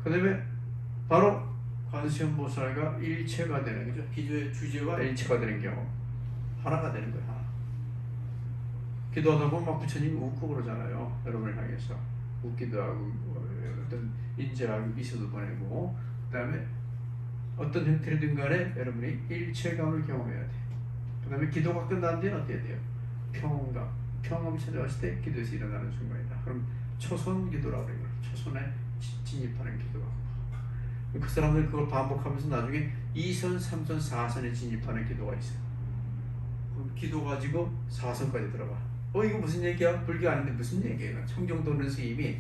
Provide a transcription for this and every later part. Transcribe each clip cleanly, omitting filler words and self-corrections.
그 다음에 바로 관세음보살과 일체가 되는 거죠. 기도의 주제와 일체가 되는 경우 하나가 되는 거예요. 하나. 기도하다 보면 막 부처님이 웃고 그러잖아요. 여러분을 향해서 웃기도 하고 어떤 인자하고 미소도 보내고, 그 다음에 어떤 형태로든 간에 여러분이 일체감을 경험해야 돼. 그 다음에 기도가 끝난 뒤에는 어떻게 돼요? 평온감. 평온감이 찾아왔을 때 기도에서 일어나는 순간이다. 그럼 초선 기도라고 그래요. 초선에 진입하는 기도가. 그 사람들이 그걸 반복하면서 나중에 2선, 3선, 4선에 진입하는 기도가 있어요. 그럼 기도 가지고 4선까지 들어가. 이거 무슨 얘기야? 불교 아닌데 무슨 얘기예요? 청정도는 스님이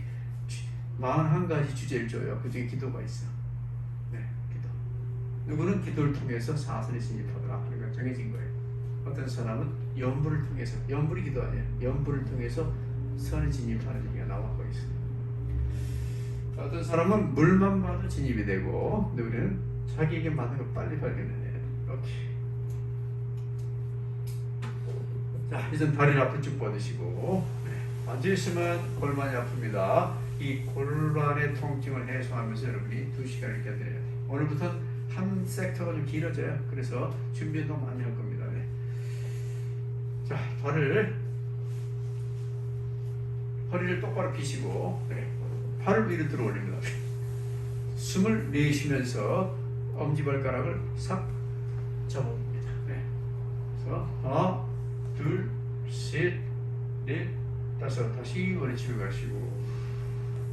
41가지 주제를 줘요. 그 중에 기도가 있어. 네, 기도. 누구는 기도를 통해서 4선에 진입하더라. 그러니까 정해진 거예요. 어떤 사람은 연불을 통해서, 연불이 기도 아니에요. 연불을 통해서 선에 진입하는 얘기가 나오고 있어요. 어떤 사람은 물만 봐도 진입이 되고, 누구는 자기에게 맞는 걸 빨리 발견해내요. 이렇게. 자, 이제 다리를 앞으로 쭉 뻗으시고, 앉아있으면 골반이 아픕니다. 이 골반의 통증을 해소하면서 여러분이 2시간을 견뎌야 돼요. 오늘부터는 한 섹터가 좀 길어져요. 그래서 준비 운동 많이 할 겁니다. 네. 자, 허리를 똑바로 펴시고, 네. 팔을 위로 들어 올립니다. 숨을 내쉬면서 엄지발가락을 싹 잡아봅니다. 네. 그래서 하나, 둘, 셋, 넷, 다섯. 다시 원위치로 가시고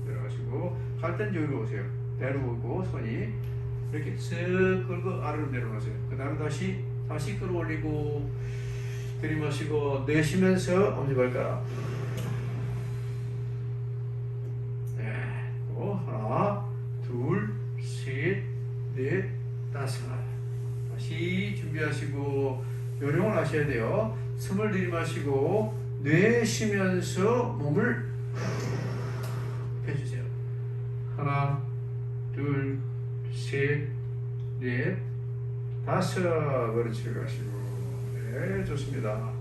내려가시고, 갈 땐 여기로 오세요. 배로 오고 손이 이렇게 쓱 끌고 아래로 내려오세요. 그 다음에 다시 끌어올리고 들이마시고 내쉬면서 엄지발가락. 하나, 둘, 셋, 넷, 다섯. 다시 준비하시고 요령을 하셔야 돼요. 숨을 들이마시고 내쉬면서 몸을 펴주세요. 하나, 둘, 셋, 넷, 다섯. 그렇지 가시고. 네, 좋습니다.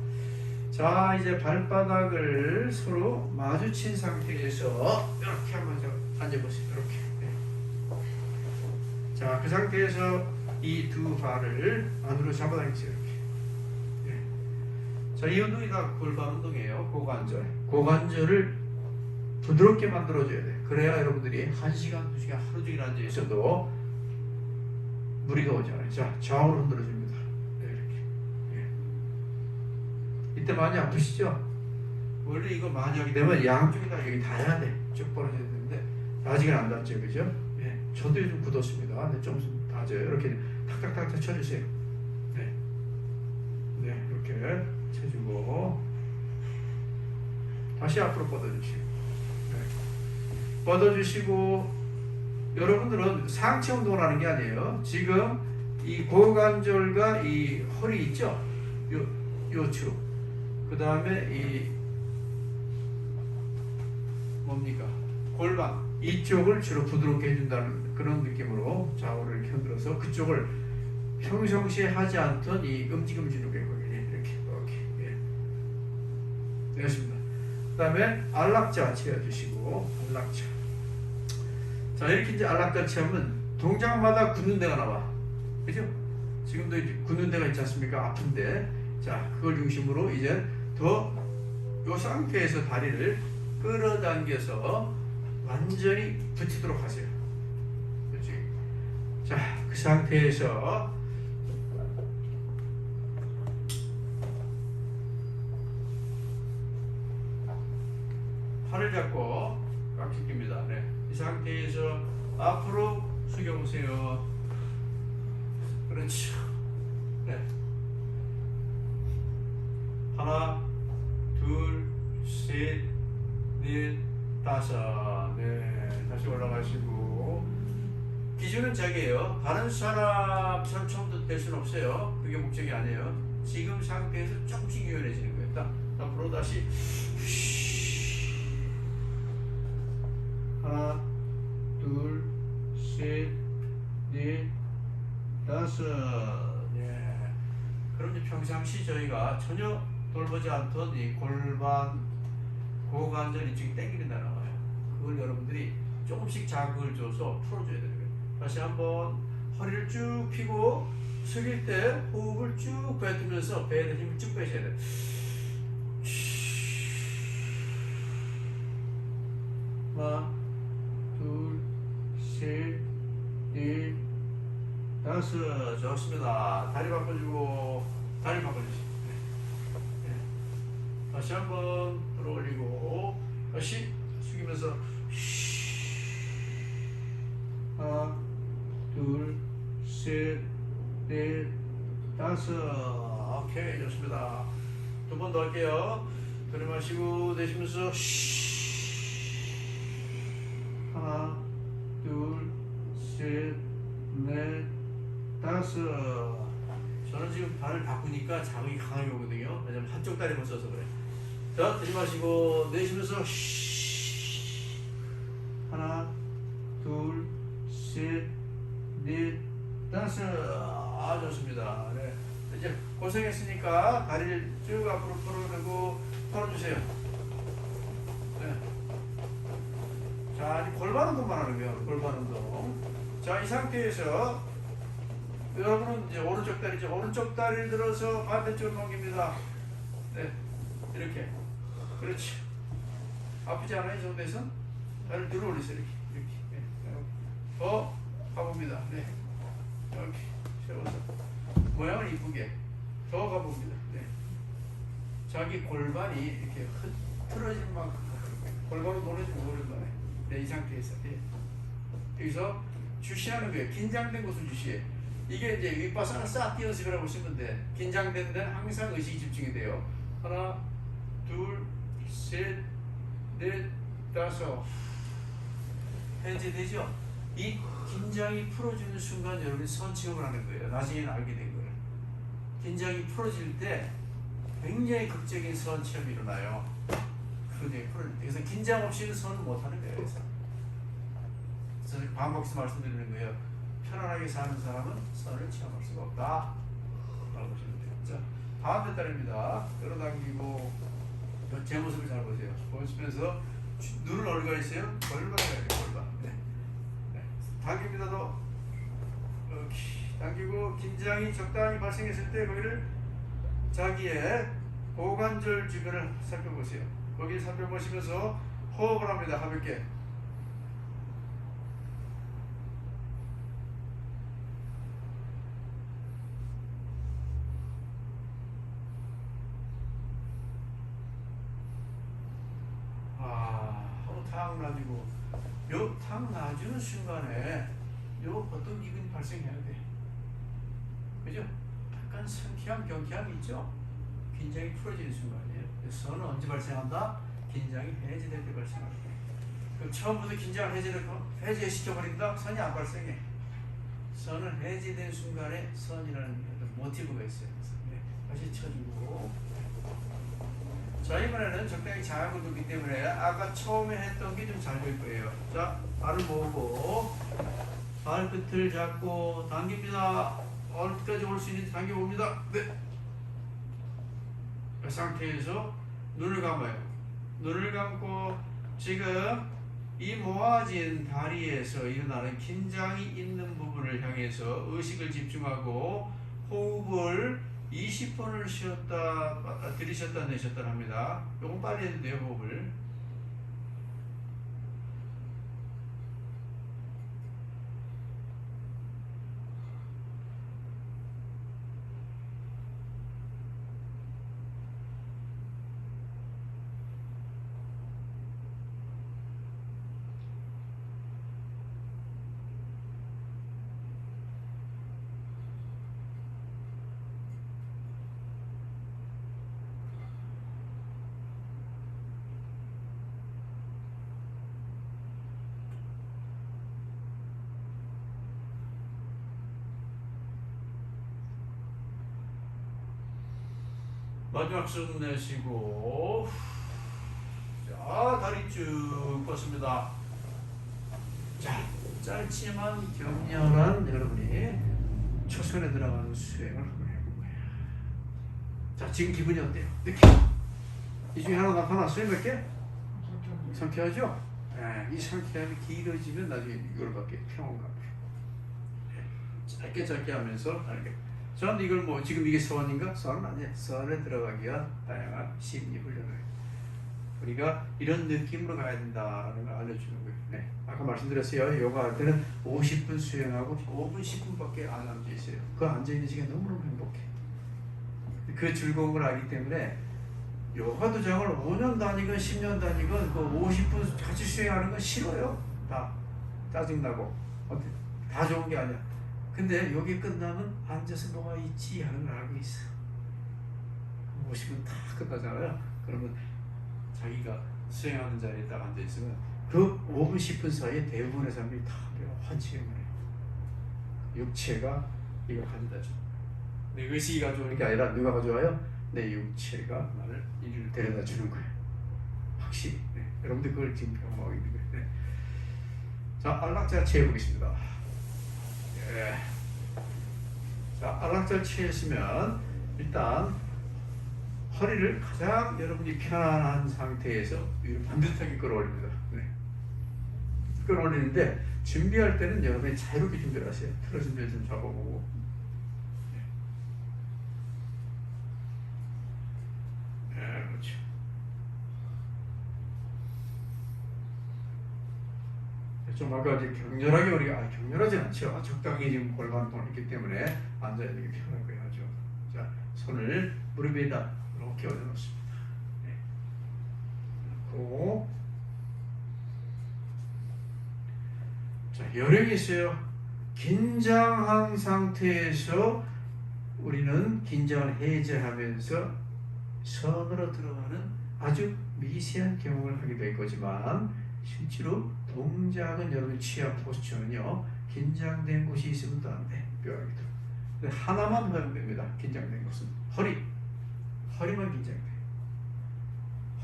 자, 이제 발바닥을 서로 마주친 상태에서 이렇게 한번 앉아보세요. 이렇게. 네. 자, 그 상태에서 이 두 발을 안으로 잡아당기세요. 이렇게. 네. 자, 이 운동이 다 골반 운동이에요. 고관절. 고관절을 부드럽게 만들어줘야 돼. 그래야 여러분들이 1시간, 2시간 하루 종일 앉아 있어도 무리가 오지 않아요. 자, 좌우로 흔들어줍니다. 이때 많이 아프시죠? 원래 이거 많이 하게 되면 양쪽이 다 여기 닿아야 돼. 쭉 벌어져야 되는데 아직은 안 닿죠, 그죠? 예, 저도 요즘 굳었습니다. 근데 좀 닿아져요. 이렇게 탁탁탁탁 쳐주세요. 네, 네, 이렇게 쳐주고 다시 앞으로 뻗어주시고, 네. 뻗어주시고, 여러분들은 상체 운동을 하는 게 아니에요. 지금 이 고관절과 이 허리 있죠? 요추. 그 다음에 이 뭡니까? 골반 이쪽을 주로 부드럽게 해준다는 그런 느낌으로 좌우를 이렇게 흔들어서 그쪽을 평상시에 하지 않던 이 움직임 주는 거예요. 이렇게 예. 되었습니다. 그 다음에 안락자 취해주시고, 안락자. 자, 이렇게 이제 안락자 취하면 동작마다 굳는 데가 나와. 그죠? 지금도 이제 굳는 데가 있지 않습니까? 아픈데. 자, 그걸 중심으로 이제 더 이 상태에서 다리를 끌어당겨서 완전히 붙이도록 하세요. 그렇지? 자, 그 상태에서 팔을 잡고 깍지 낍니다. 네. 이 상태에서 앞으로 숙여보세요. 그렇죠. 네. 하나, 둘, 셋, 넷, 다섯. 네, 다시 올라가시고. 기준은 자기예요. 다른 사람처럼 처음부터 될 수는 없어요. 그게 목적이 아니에요. 지금 상태에서 조금씩 유연해지는 거예요. 딱 앞으로 다시. 하나, 둘, 셋, 넷, 다섯. 네. 그럼 이제 평상시 저희가 전혀 돌보지 않던 이 골반, 고관절 이쪽이 땡기는 데 나와요. 그걸 여러분들이 조금씩 자극을 줘서 풀어줘야 되는 거예요. 다시 한번 허리를 쭉 펴고 숙일 때 호흡을 쭉 뱉으면서 배에 힘을 쭉 빼셔야 돼요. 하나, 둘, 셋, 넷, 다섯. 좋습니다. 다리 바꿔주고 다리 바꿔주시고 다시 한번 들어 올리고 다시 숙이면서 하나, 둘, 셋, 넷, 다섯. 오케이, 좋습니다. 두 번 더 할게요. 들이마시고 내쉬면서 하나, 둘, 셋, 넷, 다섯. 저는 지금 발을 바꾸니까 자극이 강하게 오거든요. 왜냐면 한쪽 다리만 써서 그래. 자, 들이마시고 내쉬면서 하나, 둘, 셋, 넷, 다섯. 아, 좋습니다. 네. 이제 고생했으니까 다리를 쭉 앞으로 풀어내고 털어주세요. 네. 자, 골반 운동만 하는 거예요. 골반 운동. 자, 이 상태에서 여러분은 이제 오른쪽 다리를 들어서 반대쪽으로 넘깁니다. 네, 이렇게. 그렇지. 아프지 않아요, 이 정도에서? 다리를 들어 올리세요, 이렇게. 네. 더 가봅니다. 네, 이렇게 세워서 모양을 이쁘게 더 가봅니다. 네. 자기 골반이 이렇게 틀어질 만큼 골반으로 보내주면 오랜만에. 네, 이 상태에서. 네. 여기서 주시하는 거예요. 긴장된 곳을 주시해. 이게 이제 윗바사나 싹 띄어쓰기라고 보시면 돼. 긴장된 데는 항상 의식이 집중이 돼요. 하나, 둘, 셋, 넷, 다섯. 해제되죠? 이 긴장이 풀어지는 순간 여러분이 선체험을 하는 거예요. 나중에는 알게 된 거예요. 긴장이 풀어질 때 굉장히 극적인 선체험이 일어나요. 그래서 긴장 없이는 선을 못하는 거예요. 그래서 반복해서 말씀드리는 거예요. 편안하게 사는 사람은 선을 체험할 수가 없다 라고 보시면 돼요. 자, 반대 다리입니다. 끌어당기고 제 모습을 잘 보세요. 보시면서 눈을 어디 가 있어요? 골반 가야 돼요. 골반. 네. 네. 당깁니다. 더 이렇게 당기고 긴장이 적당히 발생했을 때 거기를 자기의 고관절 주변을 살펴보세요. 거기를 살펴보시면서 호흡을 합니다. 가볍게. 탁 놔주고 요 탁 놔주는 순간에 요 어떤 기분이 발생해야 돼. 그죠? 약간 상쾌함, 경쾌함이 있죠? 긴장이 풀어지는 순간이에요. 선은 언제 발생한다? 긴장이 해제될 때 발생한다. 그럼 처음부터 긴장을 해제시켜버린다? 선이 안 발생해. 선은 해제된 순간에 선이라는 모티브가 있어요. 네. 다시 쳐주고. 자, 이번에는 적당히 자극을 두기 때문에 아까 처음에 했던 게 좀 잘 될 거예요. 자, 발을 모으고 발끝을 잡고 당깁니다. 어디까지 올 수 있는지 당겨봅니다. 네. 그 상태에서 눈을 감아요. 눈을 감고 지금 이 모아진 다리에서 일어나는 긴장이 있는 부분을 향해서 의식을 집중하고 호흡을 20번을 쉬었다 들이셨다 내셨다 합니다. 요건 빨리 해도 돼요. 호흡을. 마지막 숨 내쉬고 자, 다리 쭉 뻗습니다. 자, 짧지만 격렬한 여러분이 초선에 들어가는 수행을 한번 해볼 거예요. 자, 지금 기분이 어때요? 느낌? 이 중에 하나 나타났어요? 몇 개? 상쾌하죠? 이 상쾌함이 길어지면 나중에 이걸밖에 평온감으로 짧게 하면서 알게. 저는 이걸 뭐 지금 이게 서원인가? 서원은 아니에요. 서원에 들어가기 위한 다양한 심리 훈련을 우리가 이런 느낌으로 가야 된다라는 걸 알려주는 거예요. 네. 아까 말씀드렸어요. 요가 할 때는 50분 수행하고 5분 10분밖에 안 앉아 있어요. 그 앉아 있는 시간 너무너무 행복해. 그 즐거움을 알기 때문에 요가 도장을 5년 다니건 10년 다니건 그 50분 같이 수행하는 건 싫어요. 다 짜증나고 다 좋은 게 아니야. 근데 여기 끝나면 앉아서 뭐가 있지 하는 걸 알고 있어. 50분 다 끝나잖아요. 그러면 자기가 수행하는 자리에 딱 앉아있으면 그 5분 10분 사이에 대부분의 사람들이 다 환치행을 해요. 육체가 이걸 가져다 줘. 내 의식이 가져오는 게 아니라 누가 가져와요? 내 육체가 나를 이리로 데려다 주는 거예요. 확실히. 네. 여러분들 그걸 지금 경험하고 있는 거예요. 네. 자, 안락자 취해보겠습니다. 예. 자, 안락자를 취했으면 일단 허리를 가장 여러분이 편안한 상태에서 위로 반듯하게 끌어올립니다. 네. 끌어올리는데 준비할 때는 여러분이 자유롭게 준비를 하세요. 틀어진 별 좀 잡아보고. 네, 그렇죠. 좀 아까 이제 격렬하게 우리가 격렬하지 않죠. 적당히 지금 골반 돌리기 때문에 앉아야 되게 편하게 하죠. 자, 손을 무릎 위에다 이렇게 올려놓습니다. 네. 놓고 자, 요령이 있어요. 긴장한 상태에서 우리는 긴장을 해제하면서 선으로 들어가는 아주 미세한 경험을 하게 될 거지만 실제로 동작은 여러분 취한 포스처는요 긴장된 곳이 있으면 또 안 돼. 뼈가 들어. 하나만 허용됩니다. 긴장된 곳은 허리만 긴장돼.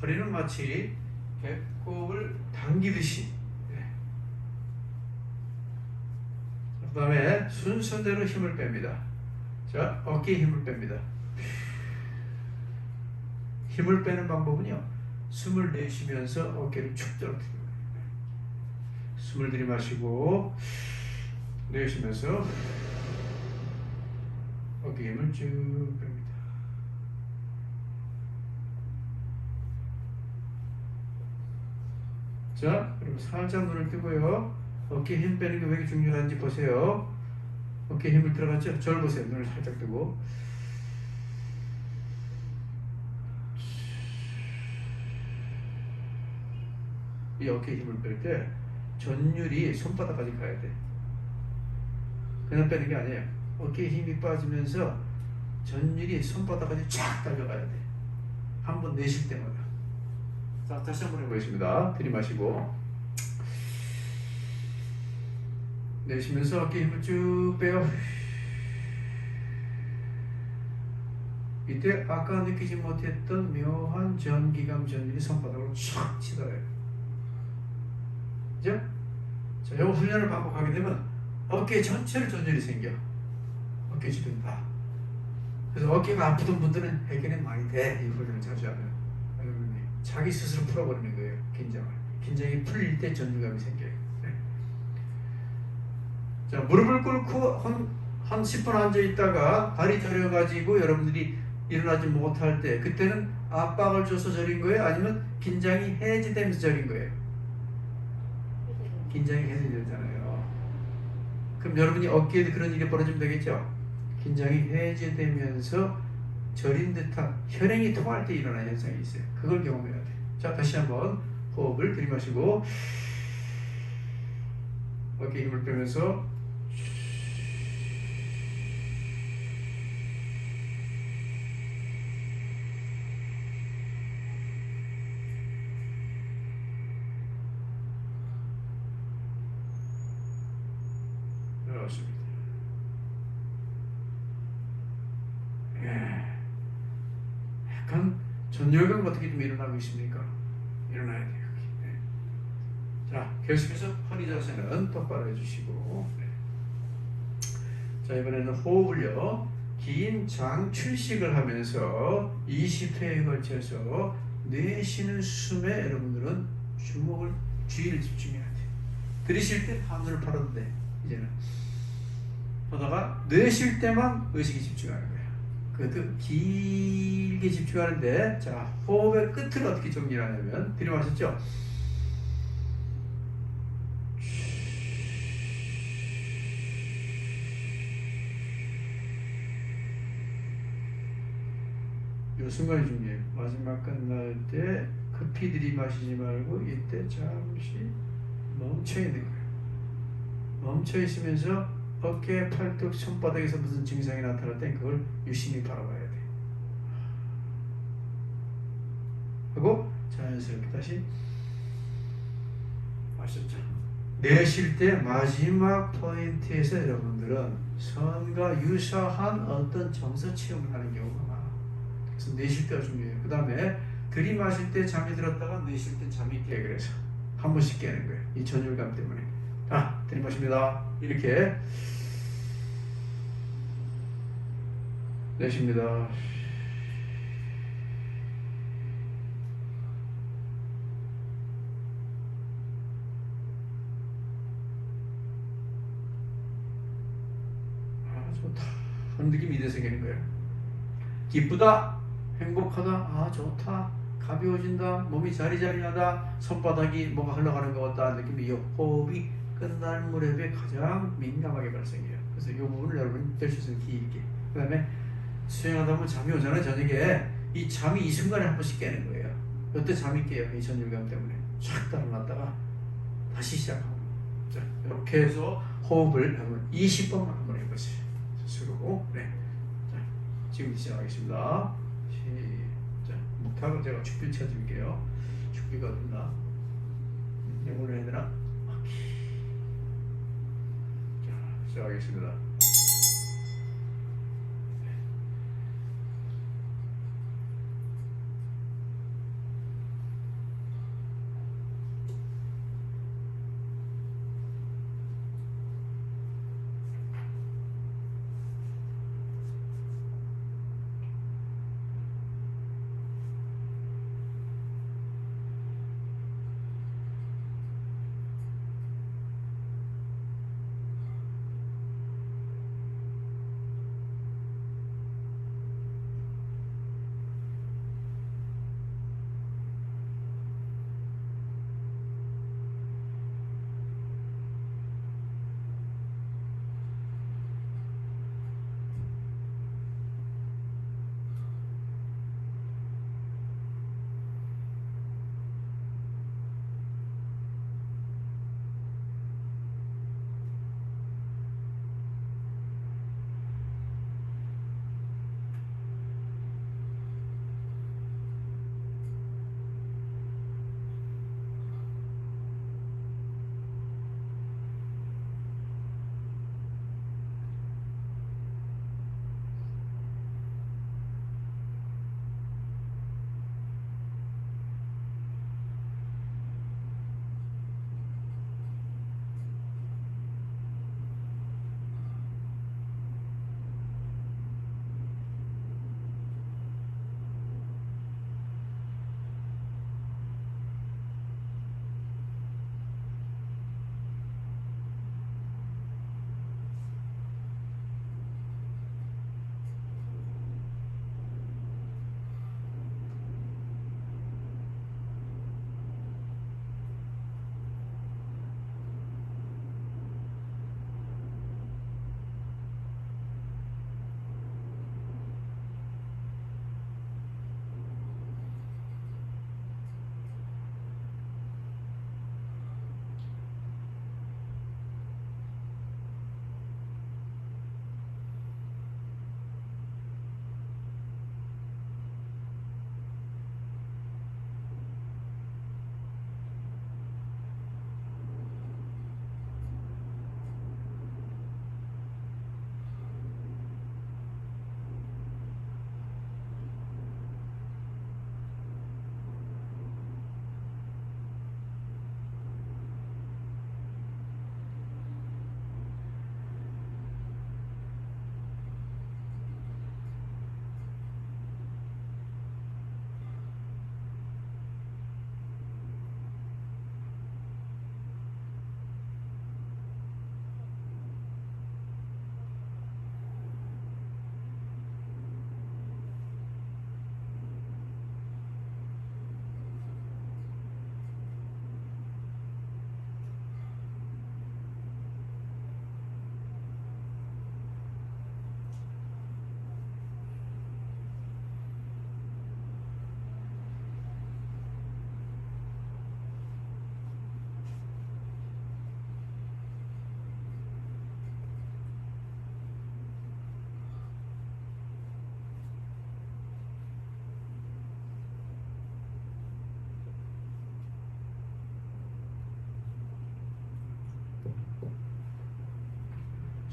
허리는 마치 배꼽을 당기듯이. 네. 그 다음에 순서대로 힘을 뺍니다. 자, 어깨에 힘을 뺍니다. 힘을 빼는 방법은요 숨을 내쉬면서 어깨를 축 떨어뜨려요. 숨을 들이마시고 내쉬면서 어깨 힘을 쭉 뺍니다. 자, 그리고 살짝 눈을 뜨고요. 어깨 힘 빼는 게 왜 이렇게 중요한지 보세요. 어깨 힘을 들어갔죠? 저를 보세요. 눈을 살짝 뜨고. 이 어깨 힘을 뺄 때 전율이 손바닥까지 가야 돼. 그냥 빼는 게 아니에요. 어깨에 힘이 빠지면서 전율이 손바닥까지 쫙 달려가야 돼. 한번 내쉴 때마다. 자, 다시 한번 해보겠습니다. 들이마시고 내쉬면서 어깨 힘을 쭉 빼요. 이때 아까 느끼지 못했던 묘한 전기감 전율이 손바닥으로 쫙 치달아요. 그죠? 자, 이 훈련을 반복하게 되면 어깨 전체를 전율이 생겨. 어깨 주변 다. 그래서 어깨가 아프던 분들은 해결이 많이 돼. 이 훈련을 자주 하면. 자기 스스로 풀어버리는 거예요. 긴장을. 긴장이 풀릴 때 전율감이 생겨요. 네. 자, 무릎을 꿇고 한 10분 앉아 있다가 다리 저려가지고 여러분들이 일어나지 못할 때 그때는 압박을 줘서 저린 거예요? 아니면 긴장이 해제되면서 저린 거예요? 긴장이 해제되잖아요. 그럼 여러분이 어깨에도 그런 일이 벌어지면 되겠죠? 긴장이 해제되면서 저린 듯한 혈행이 통할 때 일어나는 현상이 있어요. 그걸 경험해야 돼요. 자, 다시 한번 호흡을 들이마시고 어깨 힘을 빼면서 그렇습니다. 약간 전율감 어떻게 좀 일어나고 있습니까? 일어나야 돼요. 네. 자, 계속해서 허리 자세는 똑바로 해주시고 네. 자, 이번에는 호흡을요 긴 장 출식을 하면서 20회에 걸쳐서 내쉬는 숨에 여러분들은 주목을 주의를 집중해야 돼. 들이쉴 때 한눈을 팔아도 돼. 이제는 하다가 내쉴 때만 의식이 집중하는 거야. 그것도 길게 집중하는데, 자, 호흡의 끝을 어떻게 정리를 하냐면, 들이마셨죠? 요 순간이 중요해요. 마지막 끝날 때 급히 들이마시지 말고 이때 잠시 멈춰 있는 거예요. 멈춰 있으면서 어깨, 팔뚝, 손바닥에서 무슨 증상이 나타날 땐 그걸 유심히 바라봐야 돼. 하고 자연스럽게 다시 마셨죠. 내쉴 때 마지막 포인트에서 여러분들은 선과 유사한 어떤 정서 체험을 하는 경우가 많아. 그래서 내쉴 때가 중요해요. 그 다음에 들이마실 때 잠이 들었다가 내쉴 때 잠이 깨. 그래서 한 번씩 깨는 거예요. 이 전율감 때문에. 자, 들이마십니다. 이렇게 내쉽니다. 아, 좋다. 그런 느낌이 이제 생기는 거예요. 기쁘다, 행복하다, 아, 좋다, 가벼워진다, 몸이 자리자리하다, 손바닥이 뭐가 흘러가는 것 같다 느낌이, 이 호흡이 끝날 무렵에 가장 민감하게 발생해요. 그래서 이 부분을 여러분 될 수 있으면 길게. 그 다음에 수행하다 보면 잠이 오잖아요. 저녁에 이 잠이 이 순간에 한 번씩 깨는 거예요. 이때 잠이 깨요. 이 전율감 때문에 쫙 달아났다가 다시 시작하고. 자, 이렇게 해서 호흡을 한번 20번만 한번 해보세요. 스스로. 네. 자, 지금 시작하겠습니다. 시작. 목탁을 제가 축비 쳐줄게요. 축비가 어딨나? 영어로 해야 되나? 자, 시작하겠습니다.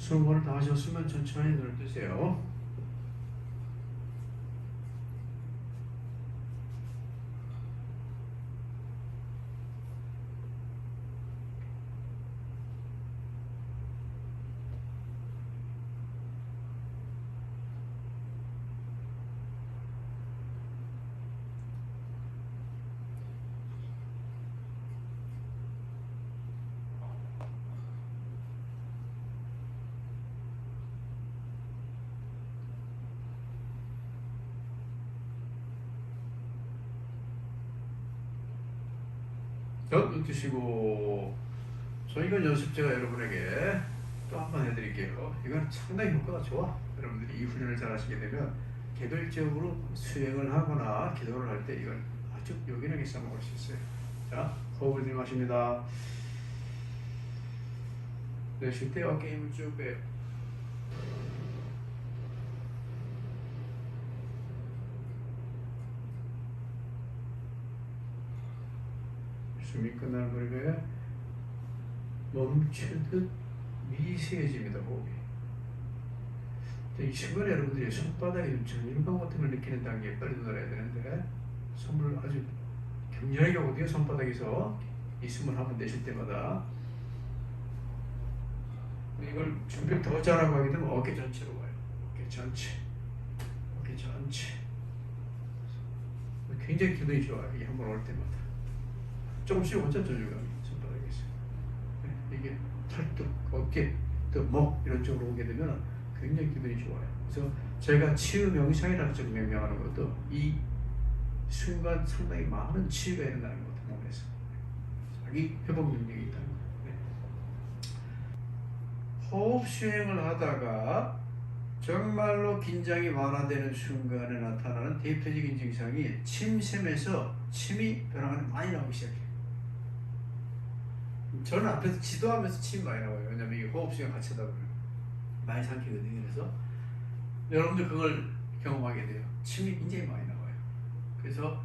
숨을 다 하셨으면 천천히 눈을 뜨세요. 눈 뜨시고. 이건 연습 제가 여러분에게 또 한 번 해드릴게요. 이건 상당히 효과가 좋아. 여러분들이 이 훈련을 잘 하시게 되면 개별적으로 수행을 하거나 기도를 할 때 이걸 아주 요긴하게 써먹을 수 있어요. 자, 호흡을 들이마십니다. 내쉴 때 어깨 힘을 쭉 빼요. 숨이 끝나는 무렵에 멈추듯 미세해집니다. 호흡이. 이 순간에 여러분들이 손바닥에 좀 전율감 같은 걸 느끼는 단계에 빨리 놀아야 되는데, 숨을 아주 격렬하게 오디오 손바닥에서 이 숨을 한번 내쉴 때마다 이걸 준비를 더 잘하고 하게 되면 어깨 전체로 와요. 어깨 전체, 어깨 전체. 굉장히 기분이 좋아요. 이게 한번 올 때마다 조금씩 오죠. 전율감이 손바닥에서. 이게 팔뚝, 어깨, 또 목 이런 쪽으로 오게 되면 굉장히 기분이 좋아요. 그래서 제가 치유 명상이라고 좀 명명하는 것도 이 순간 상당히 많은 치유가 일어나는 것 같아요. 몸에서 자기 회복 능력이 있다는 거예요. 호흡 수행을 하다가 정말로 긴장이 완화되는 순간에 나타나는 대표적인 증상이 침샘에서 침이 벼랑간에 많이 나오기 시작해요. 저는 앞에서 지도하면서 침이 많이 나와요. 왜냐면 이게 호흡 수행 같이 하다 보면 많이 삼키거든요. 그래서 여러분들 그걸 경험하게 돼요. 침이 굉장히 많이 나와요. 그래서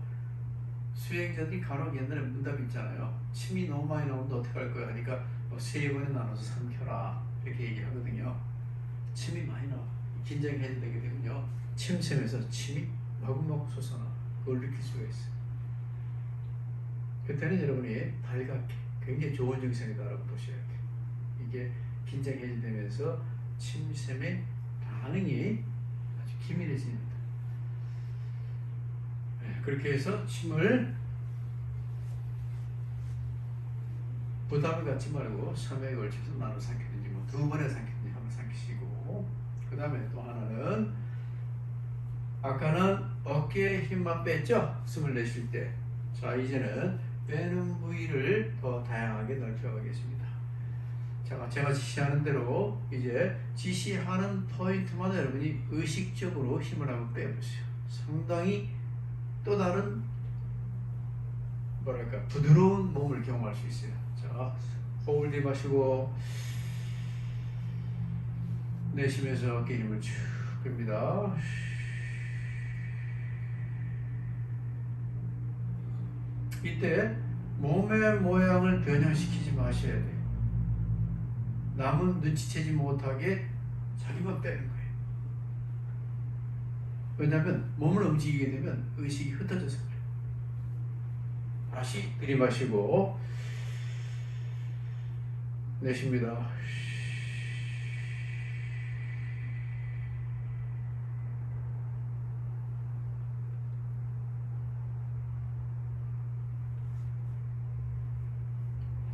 수행자들이 간혹 옛날에 문답 있잖아요. 침이 너무 많이 나오는데 어떻게 할 거야 하니까 3번에 나눠서 삼켜라 이렇게 얘기하거든요. 침이 많이 나와. 긴장이 해제되게 되면요, 침샘에서 침이 마구마구 솟아나. 그걸 느낄 수가 있어요. 그때는 여러분이 발각해 굉장히 좋은 증상이다라고 보셔야 돼요. 이게 긴장이 해제되면서 침샘의 반응이 아주 기민해집니다. 그렇게 해서 침을 부담을 갖지 말고 3회에 걸쳐서 나눠 삼키든지 뭐 2번에 삼키든지 한번 삼키시고, 그 다음에 또 하나는 아까는 어깨에 힘만 뺐죠? 숨을 내쉴 때. 자, 이제는 빼는 부위를 더 다양하게 넓혀가겠습니다. 자, 제가 지시하는 대로 이제 지시하는 포인트마다 여러분이 의식적으로 힘을 한번 빼보세요. 상당히 또 다른 뭐랄까 부드러운 몸을 경험할 수 있어요. 자, 호흡을 들이마시고 내쉬면서 어깨 힘을 쭉 뺍니다. 이때 몸의 모양을 변형시키지 마셔야 돼요. 남은 눈치채지 못하게 자기만 빼는 거예요. 왜냐하면 몸을 움직이게 되면 의식이 흩어져서 그래요. 다시 들이마시고 내쉽니다.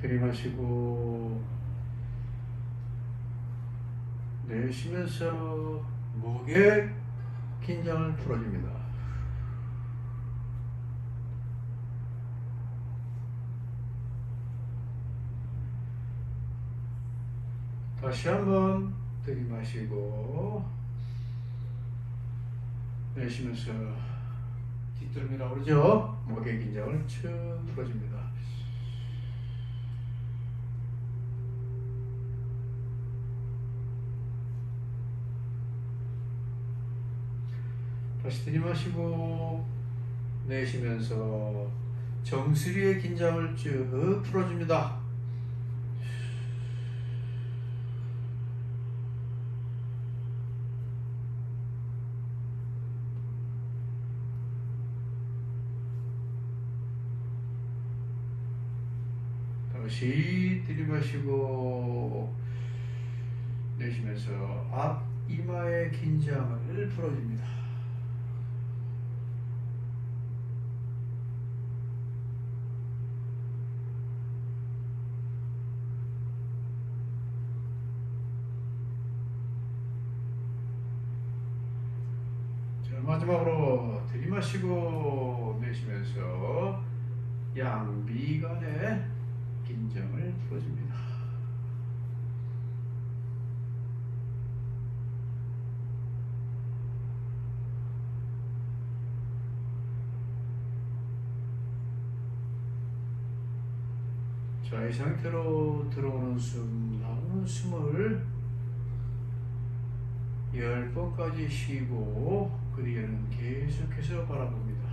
들이마시고 내쉬면서 목의 긴장을 풀어줍니다. 다시 한번 들이마시고 내쉬면서 뒷덜미라고 그러죠? 목의 긴장을 쭉 풀어줍니다. 다시 들이마시고 내쉬면서 정수리의 긴장을 쭉 풀어줍니다. 다시 들이마시고 내쉬면서 앞 이마의 긴장을 풀어줍니다. 자, 마지막으로 들이마시고 내쉬면서 양미간의 긴장을 풀어줍니다. 자, 이 상태로 들어오는 숨, 나오는 숨을 10번까지 쉬고 그 뒤에는 계속해서 바라봅니다.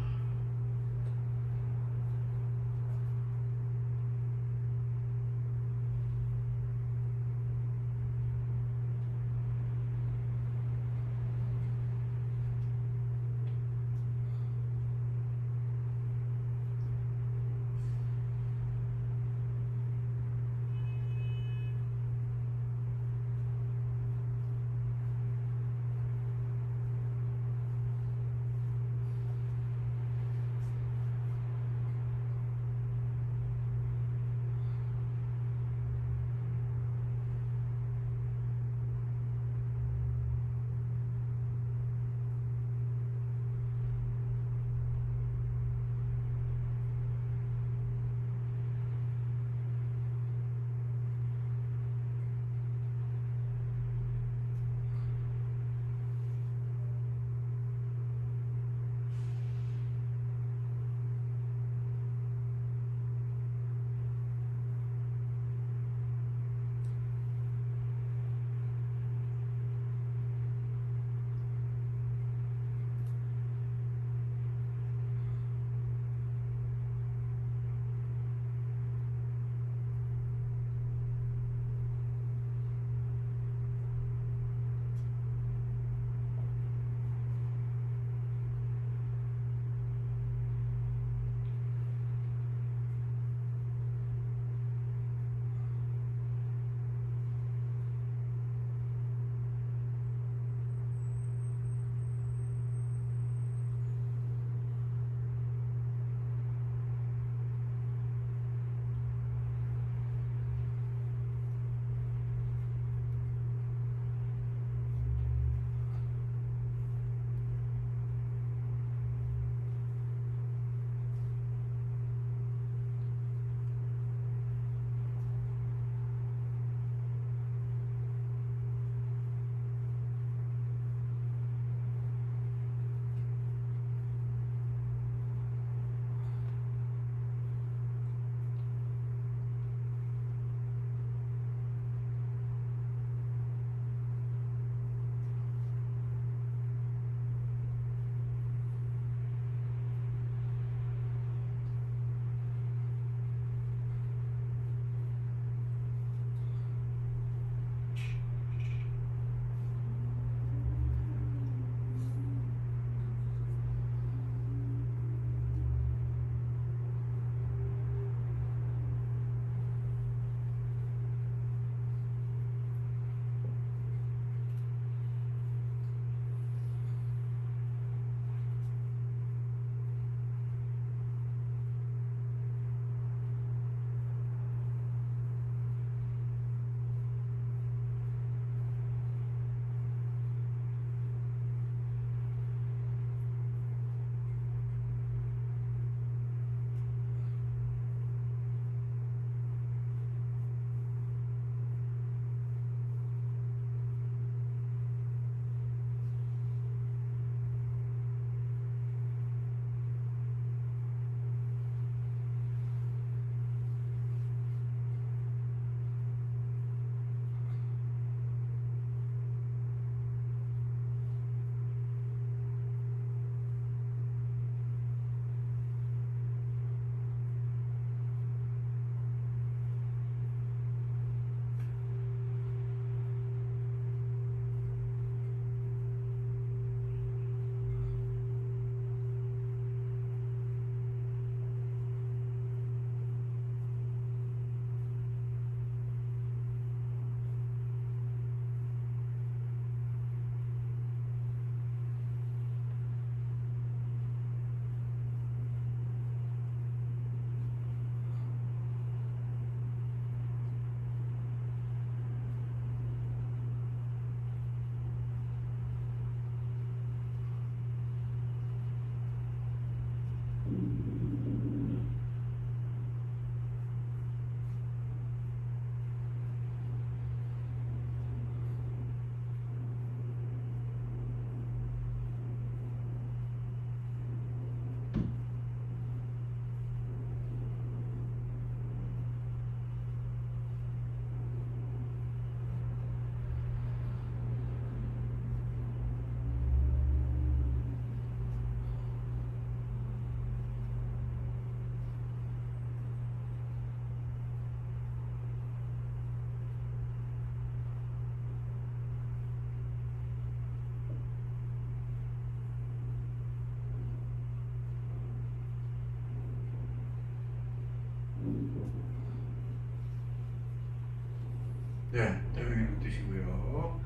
네, 대명이라는 뜻이고요.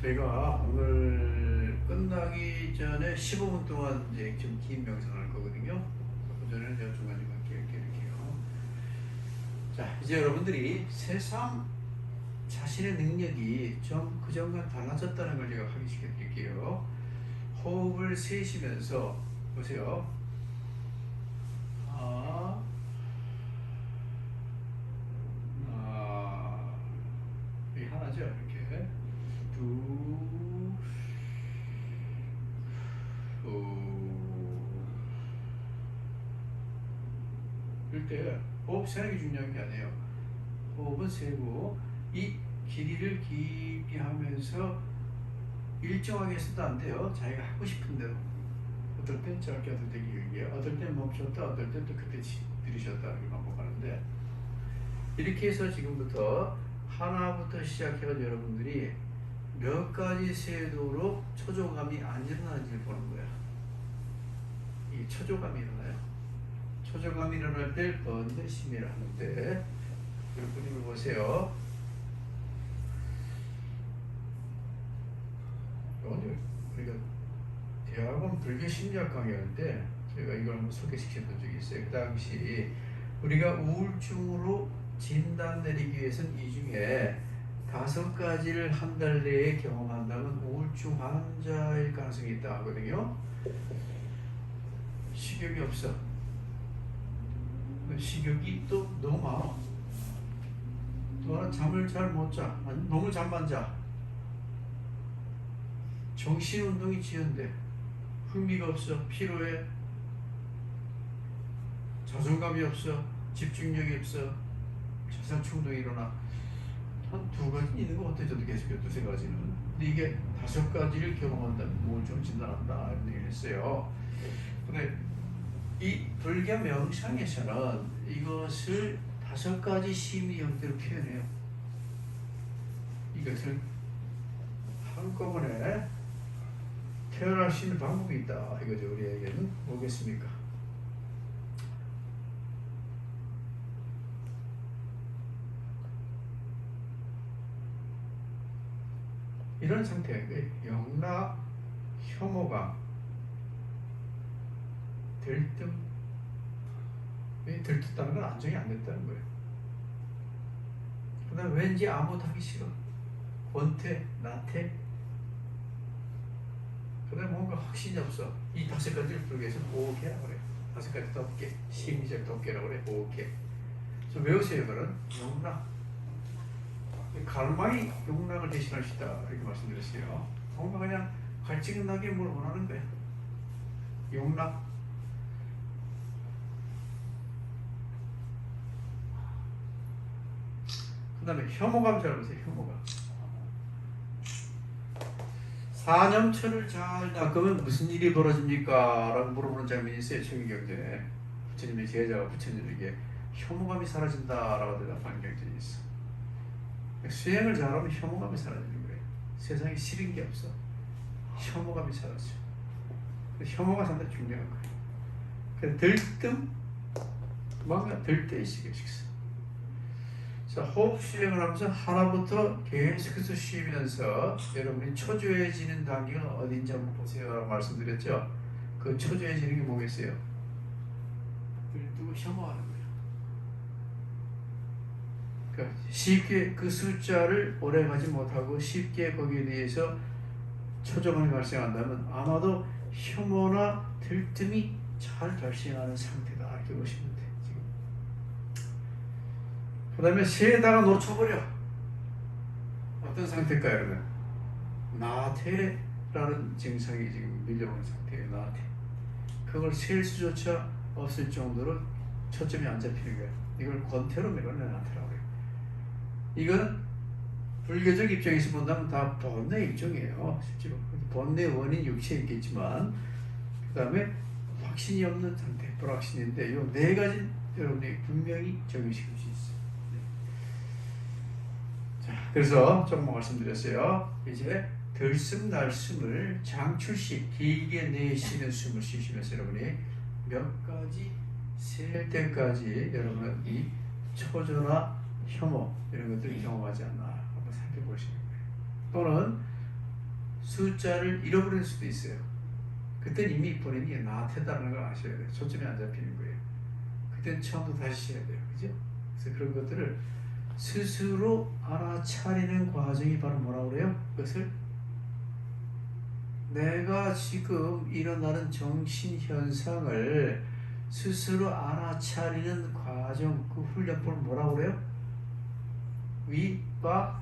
저희가 오늘 끝나기 전에 15분 동안 이제 좀 긴 명상을 할 거거든요. 그 전에는 제가 중간중간 길게 이렇게요. 자, 이제 여러분들이 새삼 자신의 능력이 좀 그전과 달라졌다는 걸 제가 확인시켜 드릴게요. 호흡을 세시면서 보세요. 이게 하나죠. 이렇게 두, 이럴 때 호흡 세는 게 중요한 게 아니에요. 호흡은 세고 이 길이를 깊게 하면서 일정하게 해서도 안 돼요. 자기가 하고 싶은 대로. 어떨 땐 짧게, 어떨 땐 길게, 어떨 땐 멈췄다, 어떨 땐 또 그때 들이셨다 이렇게 반복하는데, 이렇게 해서 지금부터 하나부터 시작해서 여러분들이 몇 가지 세도로 초조감이 안 일어나는지를 보는 거야. 이 초조감이 일어나요. 초조감이 일어날 때 번뇌 심리를 하는데, 이 그림을 보세요. 우리가 대학원 불교 심리학 강의하는데 제가 이걸 한번 소개시켜 본 적이 있어요. 그 당시 우리가 우울증으로 진단 내리기 위해서는 이 중에 5가지를 한 달 내에 경험한다면 우울증 환자일 가능성이 있다 하거든요. 식욕이 없어. 식욕이 또 너무 많아. 또 하나 잠을 잘 못 자. 너무 잠만 자. 정신운동이 지연돼. 흥미가 없어. 피로해. 자존감이 없어. 집중력이 없어. 자살 충동이 일어나. 한 2가지 있는 것 같아요. 저도 계속 2-3가지는. 근데 이게 5가지를 경험한다면 우울증 진단한다 이런 얘기를 했어요. 근데 이 불교 명상에서는 이것을 5가지 심리 형태로 표현해요. 이것을 한꺼번에 태어날 수 있는 방법이 있다 이거죠. 우리에게는 뭐겠습니까? 이런 상태인 거예요. 영락, 혐오감, 들뜸. 들떴다는 건 안정이 안 됐다는 거예요. 그 다음 왠지 아무것도 하기 싫어. 권태, 나태. 그 다음에 뭔가 확신이 없어. 이 5가지를 불교에서 보호계라고 그래요. 5가지 덮개, 심리적 덮개라고 그래요. 보호계. 좀 외우세요. 그런 영락. 갈망이 용락을 대신할 수 있다 이렇게 말씀드렸어요. 뭔가 그냥 갈증나게 뭘 원하는 거야. 용락. 그 다음에 혐오감 잘 보세요. 혐오감. 사념처를 잘 닦으면 무슨 일이 벌어집니까? 라고 물어보는 장면이 있어요. 청기경전에 부처님의 제자가 부처님에게 혐오감이 사라진다라고 대답하는 경전이 있어. 수행을 잘하면 혐오감이 사라지는 거예요. 세상에 싫은 게 없어. 혐오감이 사라져. 혐오가 상당히 중요한 거예요. 그래서 들뜸, 뭔가 들때의식이 있어. 자, 호흡 수행을 하면서 하나부터 계속해서 쉬면서 여러분이 초조해지는 단계가 어딘지 한번 보세요 라고 말씀드렸죠. 그 초조해지는 게 뭐겠어요? 들뜨고 혐오하는 거예요. 그러니까 쉽게 그 숫자를 오래 가지 못하고 쉽게 거기에 대해서 초조감이 발생한다면 아마도 혐오나 들뜸이 잘 발생하는 상태다 이렇게 보시면 돼요. 지금. 그 다음에 세다가 놓쳐버려. 어떤 상태일까요, 여러분? 나태라는 증상이 지금 밀려오는 상태예요. 나태. 그걸 셀 수조차 없을 정도로 초점이 안 잡히는 거예요. 이걸 권태로 밀어내는 나태라고 해요. 이건 불교적 입장에서 본다면 다 번뇌의 일종이에요. 실제로 번뇌의 원인 육체에 있겠지만, 그 다음에 확신이 없는 상태, 불확신인데 이 4가지 여러분이 분명히 적용시킬 수 있어요. 네. 자, 그래서 조금 말씀드렸어요. 이제 들숨 날숨을 장출식 길게 내쉬는 숨을 쉬시면서 여러분이 몇 가지 셀 때까지 여러분은 이 초조나 혐오 이런 것들을 경험하지 않나 한번 살펴보시는 거예요. 또는 숫자를 잃어버릴 수도 있어요. 그때 이미 본인이 나태다라는 걸 아셔야 돼요. 초점이 안 잡히는 거예요. 그때는 처음부터 다시 해야 돼요. 그죠? 그래서 그런 것들을 스스로 알아차리는 과정이 바로 뭐라고 그래요? 그것을 내가 지금 일어나는 정신현상을 스스로 알아차리는 과정, 그 훈련법을 뭐라고 그래요? 위빠사나라고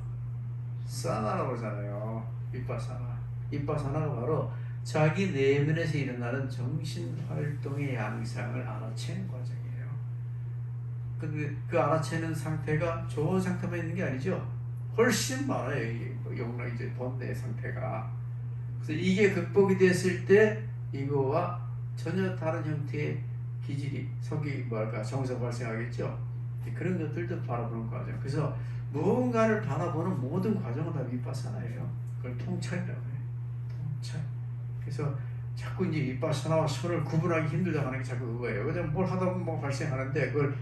그러잖아요. 위빠사나. 위빠사나가 바로 자기 내면에서 일어나는 정신활동의 양상을 알아채는 과정이에요. 근데 그 알아채는 상태가 좋은 상태만 있는 게 아니죠. 훨씬 많아요. 이게 영락 이제 본뇌 상태가. 그래서 이게 극복이 됐을 때 이거와 전혀 다른 형태의 기질이 성기 뭐랄까 정서 발생하겠죠. 그런 것들도 바라보는 과정. 그래서 무언가를 바라보는 모든 과정은 다 위파사나예요. 그걸 통찰이라고 해요. 통찰. 그래서 자꾸 이제 위파사나와 선을 구분하기 힘들다고 하는 게 자꾸 그거예요. 그냥 뭘 하다 보면 뭐 발생하는데 그걸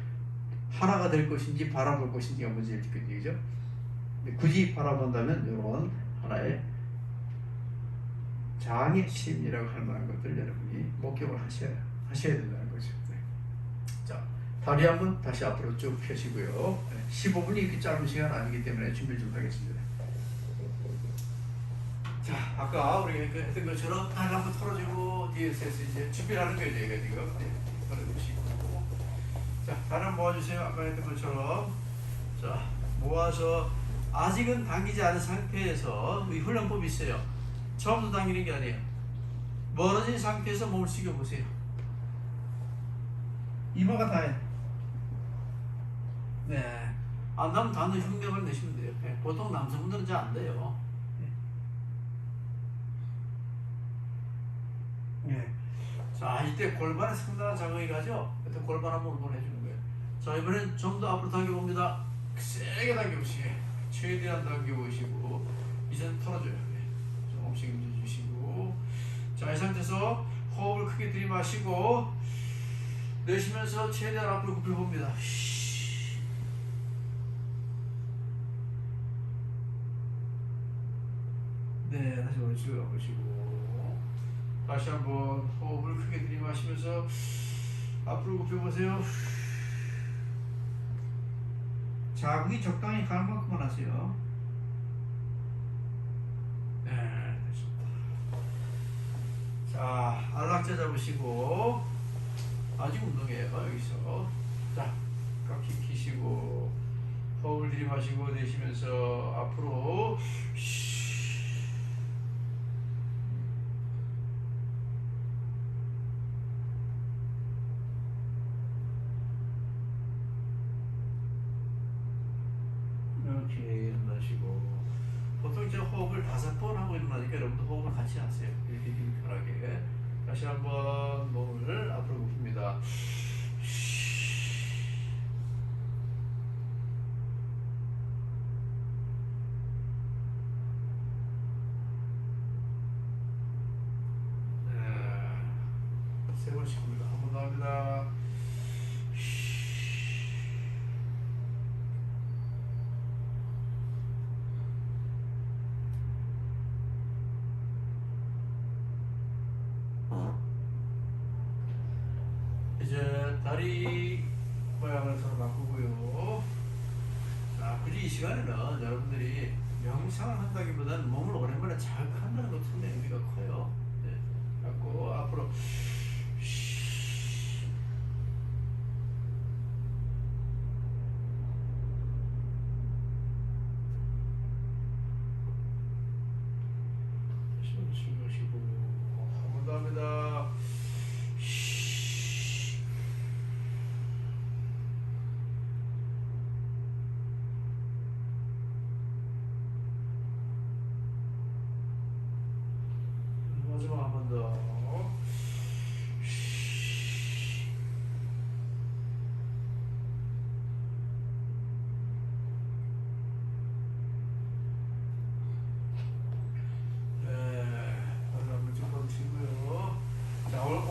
하나가 될 것인지 바라볼 것인지가 문제일 거죠. 굳이 바라본다면 이런 하나의 장애 심리라고 할 만한 것들 여러분이 목격을 하셔야 된다는 거죠. 네. 자, 다리 한번 다시 앞으로 쭉 펴시고요. 15분이 이렇게 짧은 시간 아니기 때문에 준비를 좀 하겠습니다. 자, 아까 우리가 했던 것처럼 다리 한번 털어주고 뒤에서 이제 준비를 하는 거예요. 저희가 지금 털어주시고 자, 다리 한번 모아주세요. 아까 했던 것처럼 자, 모아서 아직은 당기지 않은 상태에서 이 훈련법이 있어요. 처음부터 당기는 게 아니에요. 멀어진 상태에서 몸을 숙여보세요. 이마가 닿아요. 네. 안 나면 닿는 흉내를 내시면 돼요. 네. 보통 남성분들은 잘 안 돼요. 네. 자, 이때 골반에 상당한 자극이 가죠? 그때 골반 한번 해주는 거예요. 자, 이번엔 좀 더 앞으로 당겨봅니다. 세게 당겨보시게. 최대한 당겨보시고, 이제는 털어줘요. 조금씩 움직여주시고. 자, 이 상태에서 호흡을 크게 들이마시고, 내쉬면서 최대한 앞으로 굽혀봅니다. 네, 다시 오른쪽으로 가보시고, 다시 한번 호흡을 크게 들이마시면서 앞으로 굽혀보세요. 자극이 적당히 가는 만큼만 하세요. 네, 됐습니다. 자, 안락자 잡으시고, 아직 운동이에요. 여기서. 자, 깍히 키시고, 호흡을 들이마시고 내쉬면서 앞으로. 이렇게 일어나시고, 보통 이제 호흡을 5번 하고 일어나니까 여러분도 호흡을 같이 하세요. 이렇게 편하게. 다시 한번 몸을 앞으로 굽힙니다. 네. 3번씩 굽니다. 한 번 더 합니다. 이제 다리 모양을 서로 바꾸고요. 자, 굳이 이 시간에는 여러분들이 명상을 한다기보다는 몸을 오랜만에 자극한다는 것도 상당히 의미가 커요. 네. 그래갖고 앞으로 쉬고 한 번 더 합니다. 마지막 한 번 더.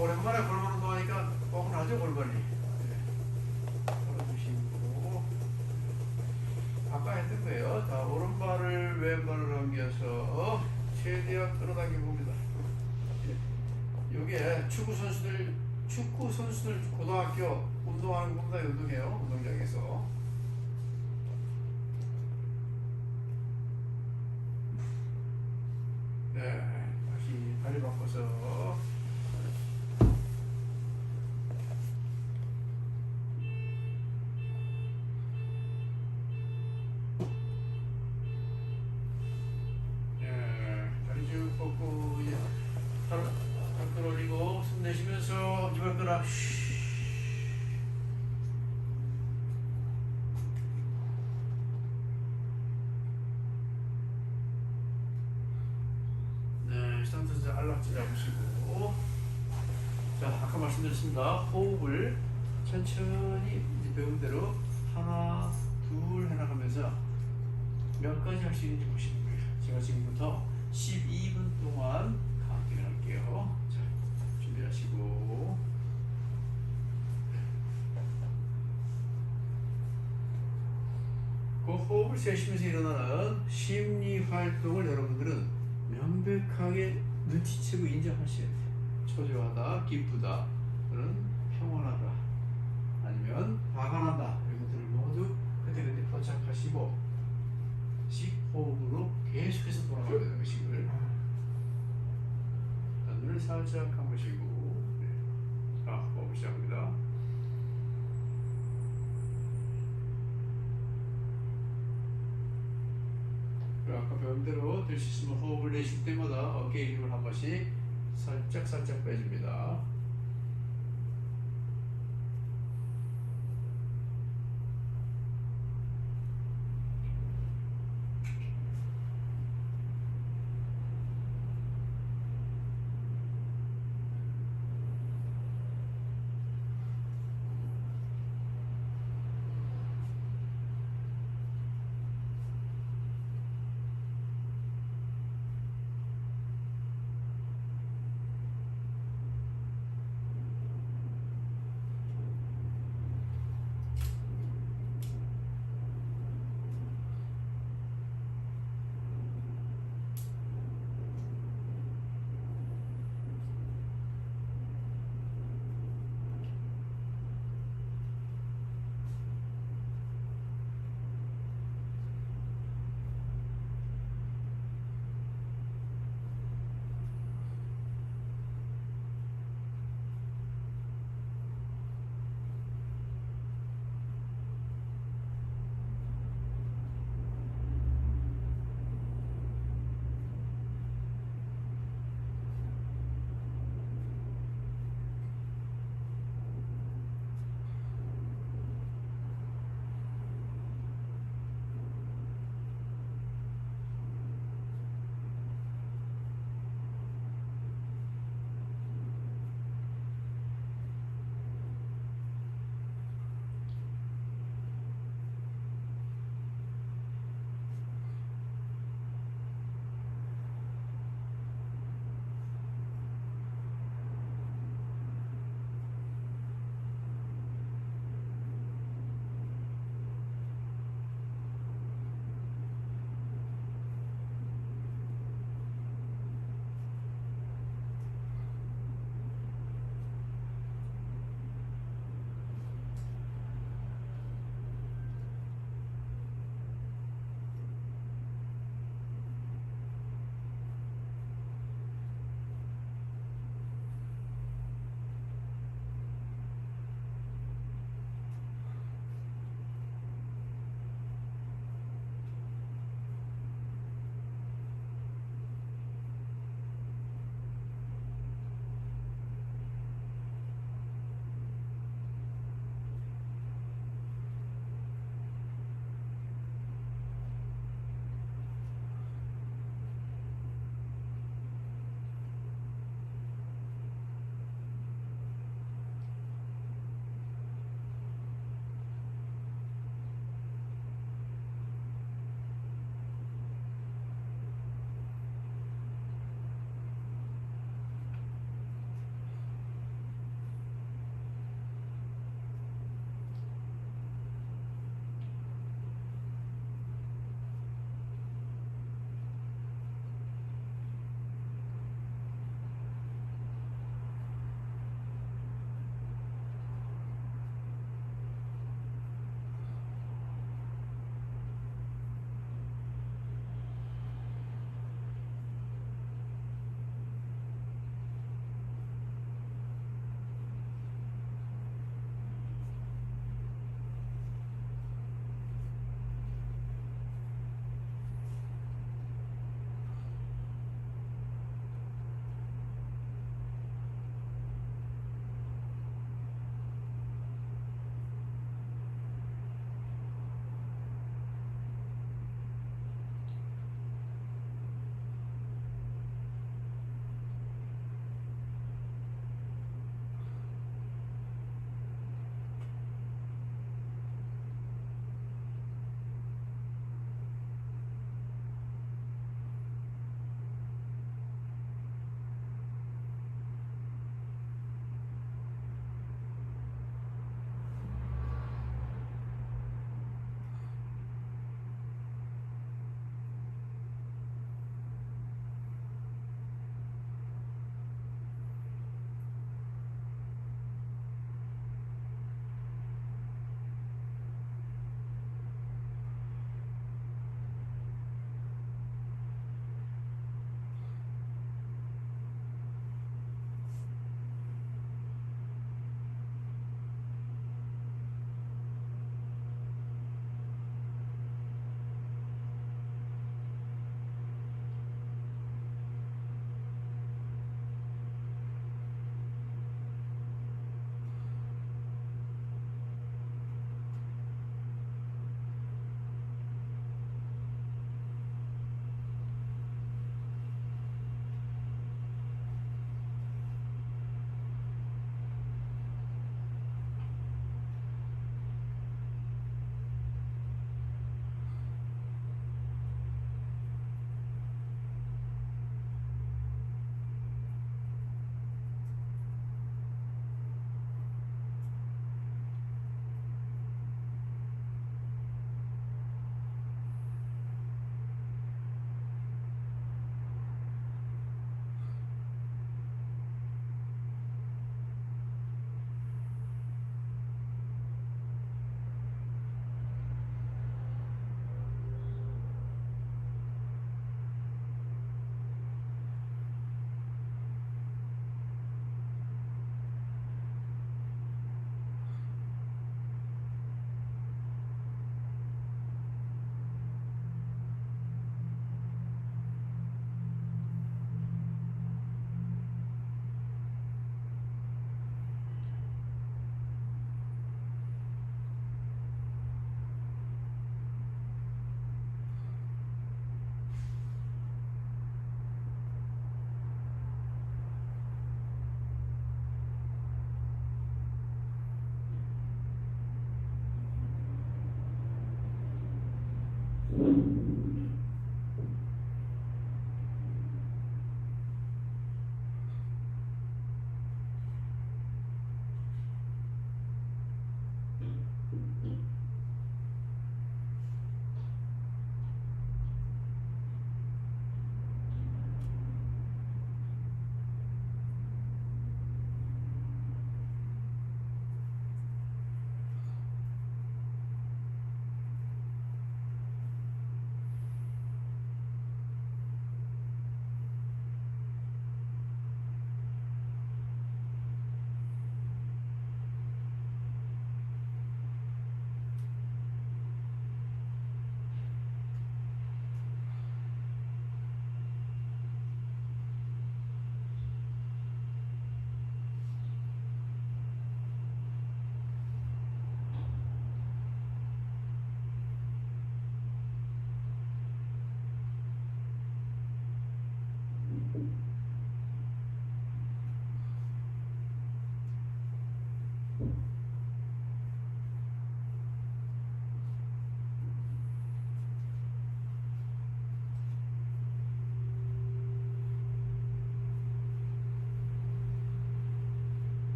오랜만에 골반 운동하니까 뻐근하죠 골반이. 네. 걸어주시고 최대한 끌어당겨 봅니다. 요게 축구 선수들 고등학교 운동하는 것보다 운동해요. 운동장에서. 네, 다시 다리 바꿔서. 네, 다리 쭉 뻗고 이제 발끝 올리고 숨 내쉬면서 이발가락. 네, 상태에서 안락지 잡으시고. 자, 아까 말씀드렸습니다. 호흡을 천천히 이제 배운 대로 하나, 둘 해나가면서 몇 가지 할 수 있는지 보시는 거예요. 제가 지금부터 12분 동안 카운팅을 할게요. 자, 준비하시고. 그 호흡을 세시면서 일어나는 심리 활동을 여러분들은 명백하게 눈치채고 인정하셔야 돼요. 초조하다, 기쁘다, 또는 평온하다, 아니면 화가 난다. 이런 것들을 모두 그때그때 포착하시고 호흡으로 계속해서 돌아가야 되는 것이고요. 눈을 살짝 감으시고, 네. 자, 호흡 시작합니다. 아까 배운 대로 될 수 있으면 호흡을 내쉴 때마다 어깨에 힘을 한 번씩 살짝 빼줍니다.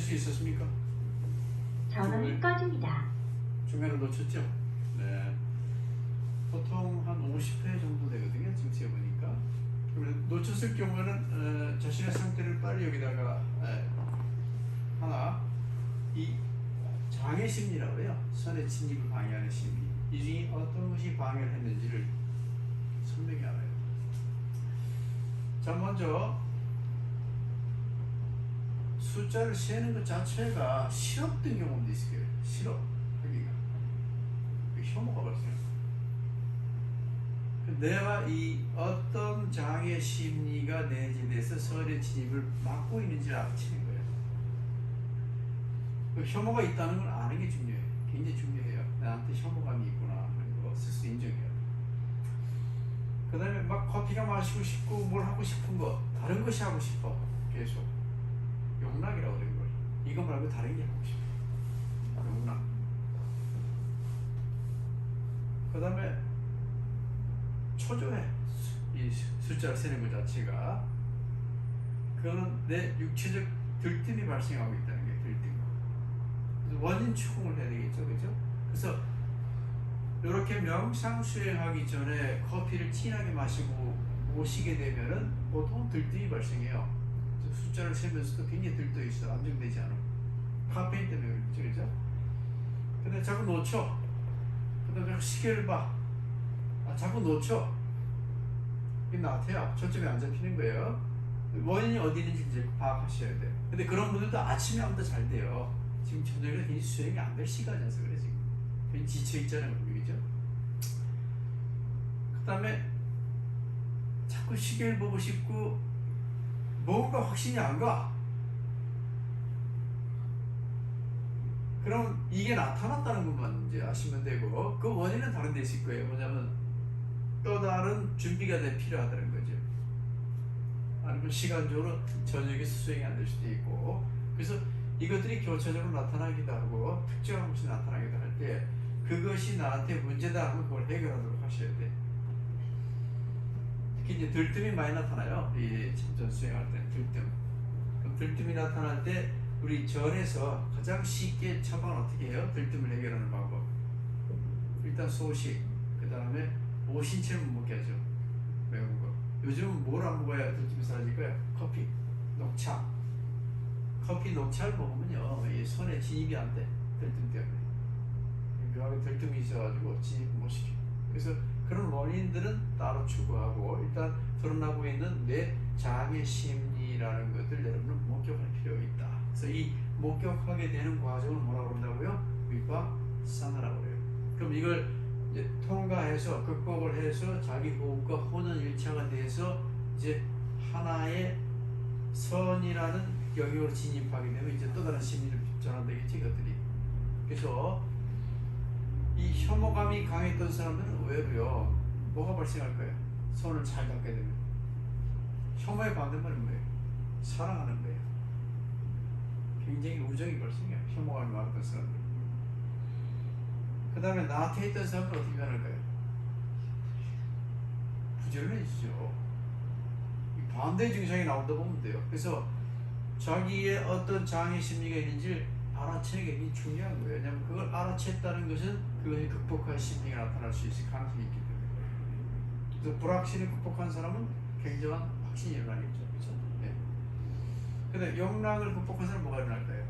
수 있었습니까? 전원이 꺼집니다. 중간에 놓쳤죠? 네. 보통 한 50회 정도 되거든요. 지금 세보니까. 놓쳤을 경우에는 자신의 상태를 빨리 여기다가 하나 이 장애 심리라고 해요. 선의 진입을 방해하는 심리. 이 중에 어떤 것이 방해를 했는지를 선명히 알아야 돼요. 자, 먼저 숫자를 세는 것 자체가 싫었던 경험도 있을 거예요. 싫어 하기가 혐오가 발생해요. 내가 이 어떤 장애 심리가 내재돼서 설의 진입을 막고 있는지를 알아채는 거예요. 그 혐오가 있다는 걸 아는 게 중요해요. 굉장히 중요해요. 나한테 혐오감이 있구나 하는 거 스스로 인정해야 돼요. 그 다음에 막 커피가 마시고 싶고 뭘 하고 싶은 거 다른 것이 하고 싶어. 계속 용락이라고 그러는 거예요. 이거 말고 다른 게 하고 싶어. 용락. 그 다음에 초조해. 이 숫자를 세는 것 자체가 그거는 내 육체적 들뜸이 발생하고 있다는 게 들뜸. 그래서 원인 추궁을 해야 되겠죠, 그죠? 그래서 이렇게 명상 수행하기 전에 커피를 진하게 마시고 오시게 되면은 보통 들뜸이 발생해요. 숫자를 세면서도 굉장히 들떠 있어. 안정되지 않아. 카페인 때문에 그렇죠, 그죠? 근데 자꾸 놓쳐. 그다음에 시계를 봐. 자꾸 놓쳐. 이게 나한테요. 초점이 안 잡히는 거예요. 원인이 어디 있는지 이제 파악하셔야 돼요. 근데 그런 분들도 아침에 하면 더 잘 돼요. 지금 저녁에 굉장히 수행이 안 될 시간이어서 그래, 지금. 괜히 지쳐있잖아요, 그죠? 그 다음에 자꾸 시계를 보고 싶고 뭔가 확신이 안 가. 그럼 이게 나타났다는 것만 이제 아시면 되고, 그 원인은 다른 데 있을 거예요. 뭐냐면 또 다른 준비가 필요하다는 거죠. 아니면 시간적으로 저녁에 수행이 안 될 수도 있고. 그래서 이것들이 교차적으로 나타나기도 하고 특정한 것이 나타나기도 할 때 그것이 나한테 문제다 하면 그걸 해결하도록 하셔야 돼. 특히 이제 들뜸이 많이 나타나요. 이 참전 수행할 때는 들뜸. 그럼 들뜸이 나타날 때 우리 절에서 가장 쉽게 처방은 어떻게 해요? 들뜸을 해결하는 방법. 일단 소식, 그 다음에 오신채를 못 먹게 하죠. 매운 거. 요즘은 뭘 안 먹어야 들뜸이 사라질 거야? 커피, 녹차. 커피, 녹차를 먹으면요, 이 손에 진입이 안 돼. 들뜸 때문에. 묘하게 들뜸이 있어가지고 진입 못 시켜. 그래서 그런 원인들은 따로 추구하고 일단 드러나고 있는 내 장애 심리라는 것들 여러분은 목격할 필요가 있다. 그래서 이 목격하게 되는 과정을 뭐라고 그런다고요? 위파사나라고 그래요. 그럼 이걸 이제 통과해서 극복을 해서 자기 호흡과 혼은 일체가 돼서 이제 하나의 선이라는 영역으로 진입하게 되면 이제 또 다른 심리를 전환되겠지, 이것들이. 그래서 이 혐오감이 강했던 사람들은 의외로요, 뭐가 발생할 거예요? 손을 잘 닦게 되면. 혐오의 반대말은 뭐예요? 사랑하는 거예요. 굉장히 우정이 발생해요. 혐오감이 많았던 사람들. 그 다음에 나한테 있던 사람들 어떻게 변할까요? 부지런해지죠. 반대 증상이 나온다 보면 돼요. 그래서 자기의 어떤 장애 심리가 있는지 알아채는 게 굉장히 중요한 거예요. 왜냐하면 그걸 알아챘다는 것은 그것이 극복할 심리가 나타날 수 있을 가능성이 있기 때문에. 그래서 불확신을 극복한 사람은 굉장한 확신이 일어나겠죠. 그렇죠? 네. 근데 욕랑을 극복한 사람은 뭐가 일어날까요?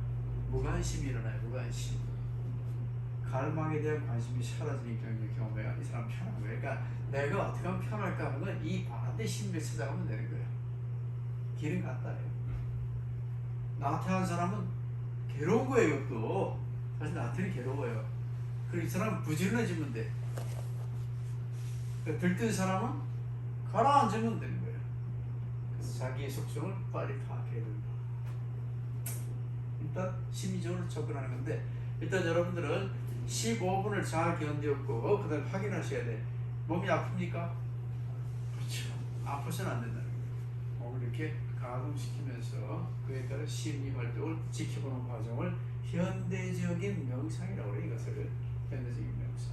무관심이 일어나요. 무관심. 갈망에 대한 관심이 사라지는 경우에 이 사람 편한 거예요. 그러니까 내가 어떻게 하면 편할까 하는 건 이 반대 심리를 찾아가면 되는 거예요. 길은 같다래요. 나한테 한 사람은 괴로운 거예요. 이것도 사실 나한테는 괴로워요. 그리고 이 사람은 부지런해지면 돼. 그러니까 들뜬 사람은 가라앉으면 되는 거예요. 그래서 자기의 속성을 빨리 파악해야 된다. 일단 심리적으로 접근하는 건데, 일단 여러분들은 15분을 잘 견뎠고 그 다음에 확인하셔야 돼. 몸이 아픕니까? 그렇죠. 아파서는 안 된다는 거예요. 몸을 이렇게 가동시키면서 그에 따른 심리 활동을 지켜보는 과정을 현대적인 명상이라고 해요. 이것을 현대적인 명상.